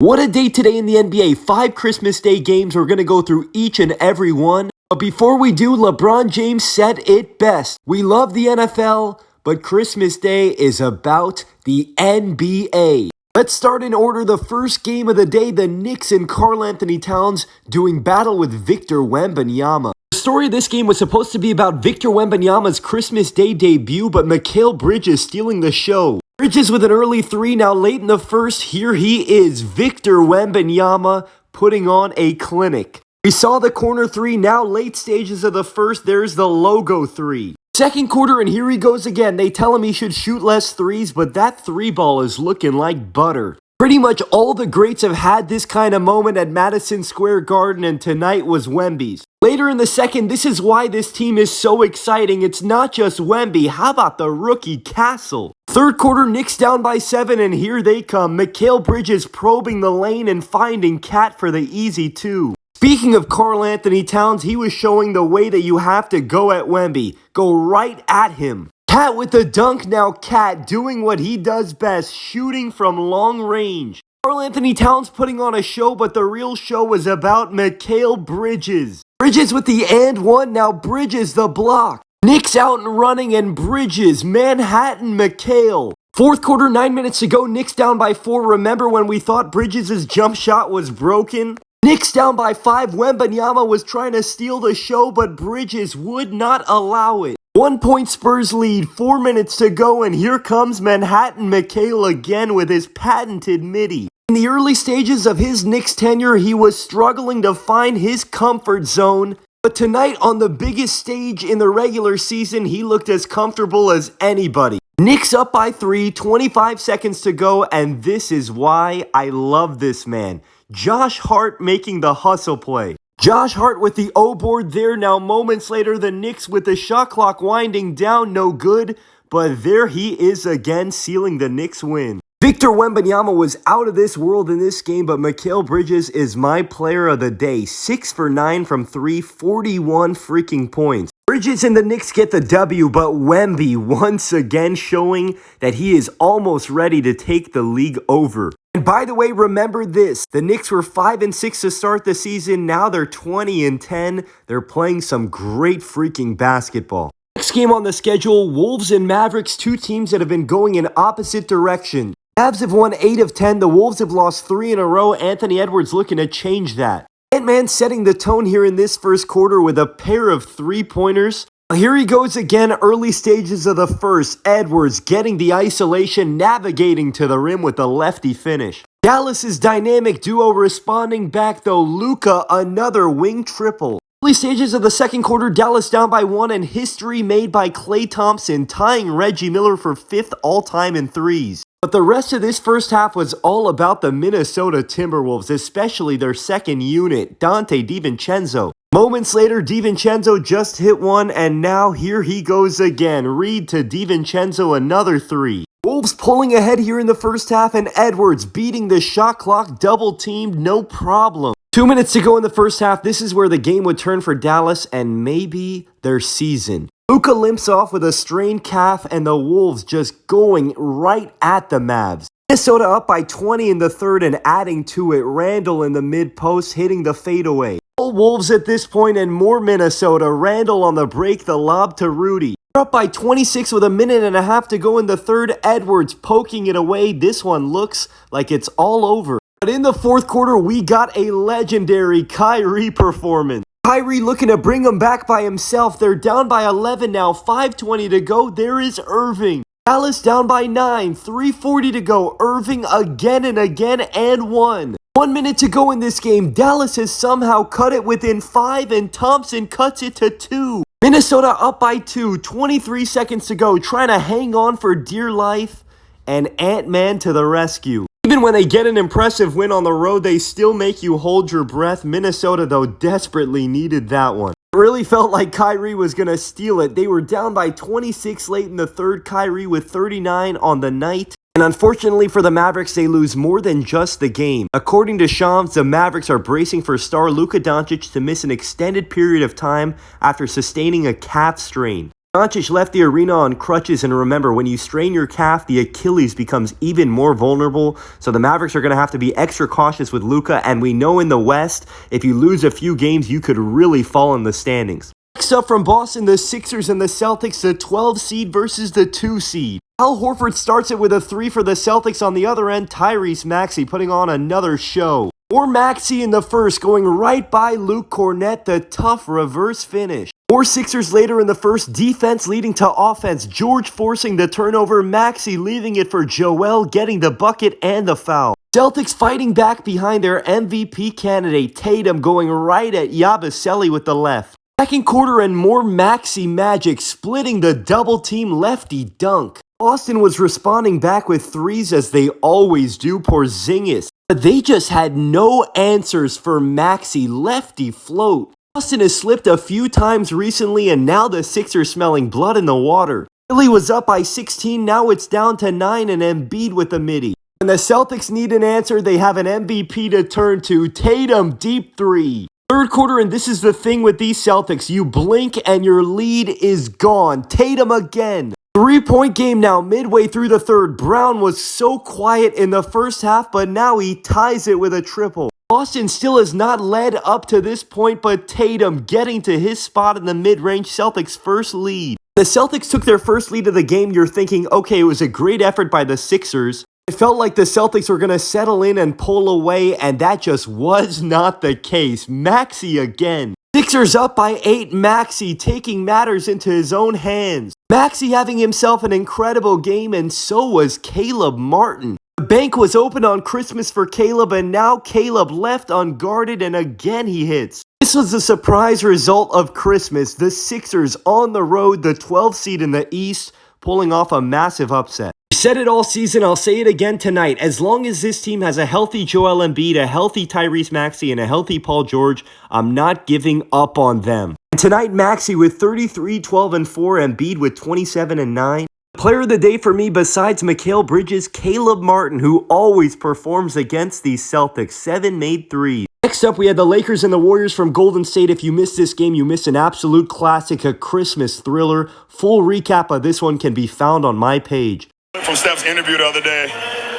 What a day today in the NBA. 5 Christmas Day games. We're going to go through each and every one. But before we do, LeBron James said it best. We love the NFL, but Christmas Day is about the NBA. Let's start in order. The first game of the day, the Knicks and Karl-Anthony Towns doing battle with Victor Wembanyama. The story of this game was supposed to be about Victor Wembanyama's Christmas Day debut, but Mikal Bridges stealing the show. Bridges with an early three. Now late in the first, here he is, Victor Wembanyama putting on a clinic. We saw the corner three. Now late stages of the first, there's the logo three. Second quarter, and here he goes again. They tell him he should shoot less threes, but that three ball is looking like butter. Pretty much all the greats have had this kind of moment at Madison Square Garden, and tonight was Wemby's. Later in the second, this is why this team is so exciting. It's not just Wemby. How about the rookie Castle? Third quarter, Knicks down by 7, and here they come. Mikal Bridges probing the lane and finding Cat for the easy 2. Speaking of Karl-Anthony Towns, he was showing the way that you have to go at Wemby. Go right at him. Cat with the dunk. Now Cat doing what he does best, shooting from long range. Karl-Anthony Towns putting on a show, but the real show was about Mikal Bridges. Bridges with the and one. Now Bridges the block. Knicks out and running, and Bridges, Manhattan, Mikal. Fourth quarter, 9 minutes to go. Knicks down by 4. Remember when we thought Bridges' jump shot was broken? Knicks down by 5. Wembanyama was trying to steal the show, but Bridges would not allow it. 1 point Spurs lead. 4 minutes to go, and here comes Manhattan Mikal again with his patented midi. In the early stages of his Knicks tenure, he was struggling to find his comfort zone. But tonight, on the biggest stage in the regular season, he looked as comfortable as anybody. Knicks up by 3, 25 seconds to go, and this is why I love this man. Josh Hart making the hustle play. Josh Hart with the O board there. Now moments later, the Knicks with the shot clock winding down, no good. But there he is again, sealing the Knicks win. Victor Wembanyama was out of this world in this game, but Mikal Bridges is my player of the day. 6 for 9 from 3, 41 freaking points. Bridges and the Knicks get the W, but Wemby once again showing that he is almost ready to take the league over. And by the way, remember this. The Knicks were 5-6 to start the season. Now they're 20-10. They're playing some great freaking basketball. Next game on the schedule, Wolves and Mavericks, 2 teams that have been going in opposite directions. Mavs have won 8 of 10. The Wolves have lost 3 in a row. Anthony Edwards looking to change that. Ant-Man setting the tone here in this first quarter with a pair of 3-pointers. Here he goes again, early stages of the first. Edwards getting the isolation, navigating to the rim with a lefty finish. Dallas's dynamic duo responding back though. Luka, another wing triple. Early stages of the second quarter, Dallas down by 1, and history made by Klay Thompson, tying Reggie Miller for 5th all-time in threes. But the rest of this first half was all about the Minnesota Timberwolves, especially their second unit, Dante DiVincenzo. Moments later, DiVincenzo just hit one, and now here he goes again. Reed to DiVincenzo, another 3. Wolves pulling ahead here in the first half, and Edwards beating the shot clock, double-teamed, no problem. 2 minutes to go in the first half. This is where the game would turn for Dallas and maybe their season. Luka limps off with a strained calf, and the Wolves just going right at the Mavs. Minnesota up by 20 in the third, and adding to it, Randall in the mid-post hitting the fadeaway. All Wolves at this point, and more Minnesota. Randall on the break, the lob to Rudy. They're up by 26 with a minute and a half to go in the third. Edwards poking it away. This one looks like it's all over. But in the fourth quarter, we got a legendary Kyrie performance. Kyrie looking to bring them back by himself. They're down by 11 now, 5:20 to go. There is Irving. Dallas down by 9, 3:40 to go. Irving again and again, and 1. 1 minute to go in this game. Dallas has somehow cut it within 5, and Thompson cuts it to 2. Minnesota up by 2, 23 seconds to go, trying to hang on for dear life, and Ant-Man to the rescue. Even when they get an impressive win on the road, they still make you hold your breath. Minnesota, though, desperately needed that one. It really felt like Kyrie was going to steal it. They were down by 26 late in the third. Kyrie with 39 on the night. And unfortunately for the Mavericks, they lose more than just the game. According to Shams, the Mavericks are bracing for star Luka Doncic to miss an extended period of time after sustaining a calf strain. Doncic left the arena on crutches, and remember, when you strain your calf, the Achilles becomes even more vulnerable, so the Mavericks are going to have to be extra cautious with Luka, and we know in the West, if you lose a few games, you could really fall in the standings. Next up from Boston, the Sixers and the Celtics, the 12 seed versus the 2 seed. Al Horford starts it with a 3 for the Celtics. On the other end, Tyrese Maxey putting on another show. More Maxey in the first, going right by Luke Cornett, the tough reverse finish. More Sixers later in the first, defense leading to offense. George forcing the turnover, Maxey leaving it for Joel, getting the bucket and the foul. Celtics fighting back behind their MVP candidate, Tatum, going right at Yabusele with the left. Second quarter and more Maxey magic, splitting the double team lefty dunk. Boston was responding back with threes as they always do, Porzingis. But they just had no answers for Maxey lefty float. Boston has slipped a few times recently, and now the Sixers smelling blood in the water. Philly was up by 16, now it's down to 9, and Embiid with the midi. When the Celtics need an answer, they have an MVP to turn to, Tatum deep 3. Third quarter, and this is the thing with these Celtics, you blink and your lead is gone. Tatum again. 3-point game now, midway through the third. Brown was so quiet in the first half, but now he ties it with a triple. Boston still has not led up to this point, but Tatum getting to his spot in the mid-range, Celtics' first lead. The Celtics took their first lead of the game. You're thinking, okay, it was a great effort by the Sixers. It felt like the Celtics were going to settle in and pull away, and that just was not the case. Maxey again. Sixers up by 8, Maxey taking matters into his own hands. Maxey having himself an incredible game, and so was Caleb Martin. The bank was open on Christmas for Caleb, and now Caleb left unguarded, and again he hits. This was the surprise result of Christmas. The Sixers on the road, the 12th seed in the East, pulling off a massive upset. I said it all season, I'll say it again tonight. As long as this team has a healthy Joel Embiid, a healthy Tyrese Maxey, and a healthy Paul George, I'm not giving up on them. And tonight, Maxey with 33, 12, and 4, Embiid with 27 and 9. Player of the day for me, besides Mikal Bridges, Caleb Martin, who always performs against these Celtics. 7 made 3. Next up, we had the Lakers and the Warriors from Golden State. If you missed this game, you missed an absolute classic, a Christmas thriller. Full recap of this one can be found on my page. From Steph's interview the other day,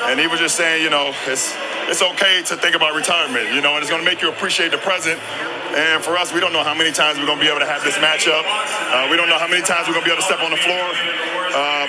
and he was just saying, it's okay to think about retirement, and it's going to make you appreciate the present. And for us, we don't know how many times we're going to be able to have this matchup. We don't know how many times we're going to be able to step on the floor.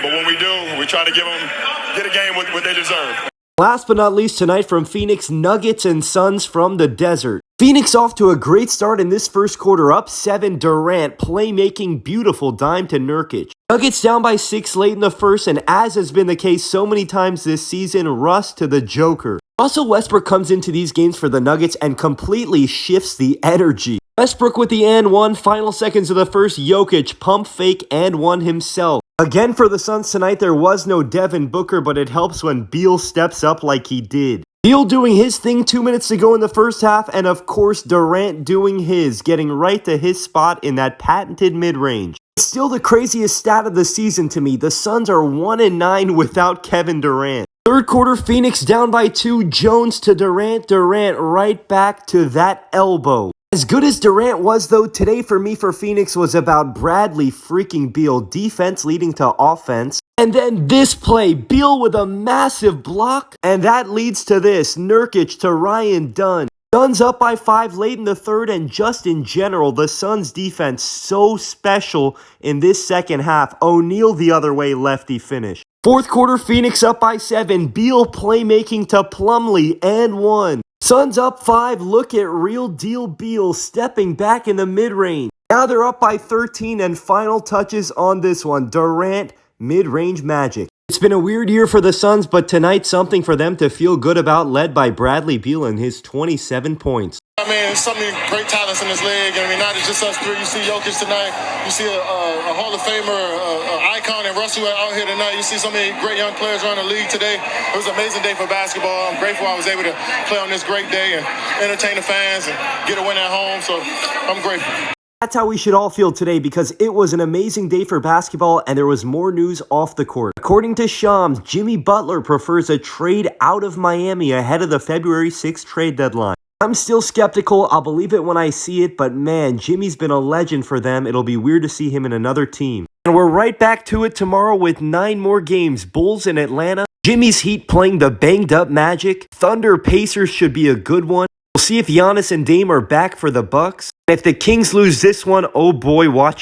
But when we do, we try to get a game what they deserve. Last but not least, tonight from Phoenix, Nuggets and Suns from the desert. Phoenix off to a great start in this first quarter, up 7, Durant, playmaking, beautiful dime to Nurkic. Nuggets down by 6 late in the first, and as has been the case so many times this season, Russ to the Joker. Russell Westbrook comes into these games for the Nuggets and completely shifts the energy. Westbrook with the and one, final seconds of the first, Jokic, pump fake and one himself. Again for the Suns tonight, there was no Devin Booker, but it helps when Beal steps up like he did. Beal doing his thing 2 minutes to go in the first half, and of course Durant doing his, getting right to his spot in that patented mid-range. It's still the craziest stat of the season to me. The Suns are 1-9 without Kevin Durant. Third quarter, Phoenix down by 2, Jones to Durant, Durant right back to that elbow. As good as Durant was, though, today for me for Phoenix was about Bradley freaking Beal, defense leading to offense. And then this play, Beal with a massive block, and that leads to this, Nurkic to Ryan Dunn. Suns up by 5 late in the third, and just in general, the Suns defense so special in this second half. O'Neal the other way, lefty finish. Fourth quarter, Phoenix up by 7, Beal playmaking to Plumlee and 1. Suns up 5, look at real deal Beal stepping back in the mid-range. Now they're up by 13, and final touches on this one, Durant mid-range magic. It's been a weird year for the Suns, but tonight something for them to feel good about, led by Bradley Beal and his 27 points. I mean, so many great talents in this league. I mean, not just us three. You see Jokic tonight. You see a Hall of Famer, an icon, and Russell out here tonight. You see so many great young players around the league today. It was an amazing day for basketball. I'm grateful I was able to play on this great day and entertain the fans and get a win at home. So I'm grateful. That's how we should all feel today, because it was an amazing day for basketball and there was more news off the court. According to Shams, Jimmy Butler prefers a trade out of Miami ahead of the February 6th trade deadline. I'm still skeptical. I'll believe it when I see it, but man, Jimmy's been a legend for them. It'll be weird to see him in another team. And we're right back to it tomorrow with 9 more games. Bulls in Atlanta. Jimmy's Heat playing the banged up Magic. Thunder Pacers should be a good one. We'll see if Giannis and Dame are back for the Bucks. And if the Kings lose this one, oh boy, watch